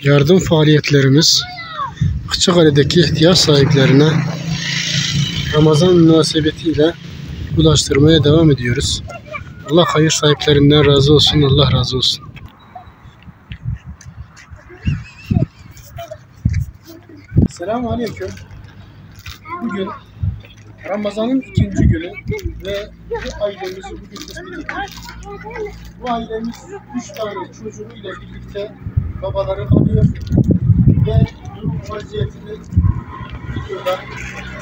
Yardım faaliyetlerimiz Akçakale'deki ihtiyaç sahiplerine Ramazan münasebetiyle ulaştırmaya devam ediyoruz. Allah hayır sahiplerinden razı olsun. Allah razı olsun. Selamun Aleyküm. Bugün Ramazan'ın ikinci günü ve bu ailemizi bugün tespit ettik. Bu ailemiz 3 tane çocuğuyla birlikte babaları kalıyor ve durum vaziyetini videoda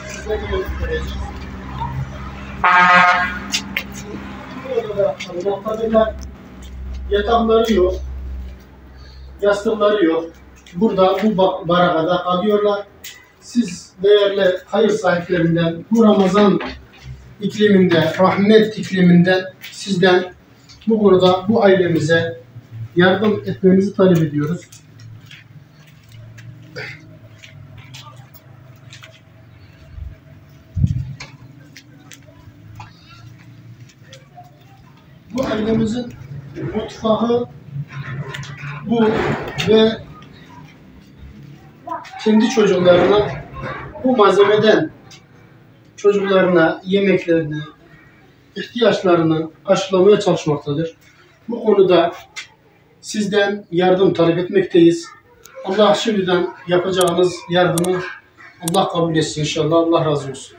size göstereceğiz. Burada kalmaktadırlar. Yatakları yok, yastıkları yok. Burada bu barakada kalıyorlar. Siz değerli hayır sahiplerinden bu Ramazan ikliminde, rahmet ikliminde sizden bu konuda bu ailemize yardım etmenizi talep ediyoruz. Bu ailemizin mutfağı bu ve kendi çocuklarına bu malzemeden çocuklarına yemeklerini, ihtiyaçlarını karşılamaya çalışmaktadır. Bu konuda sizden yardım talep etmekteyiz. Allah şimdiden yapacağınız yardımı Allah kabul etsin inşallah. Allah razı olsun.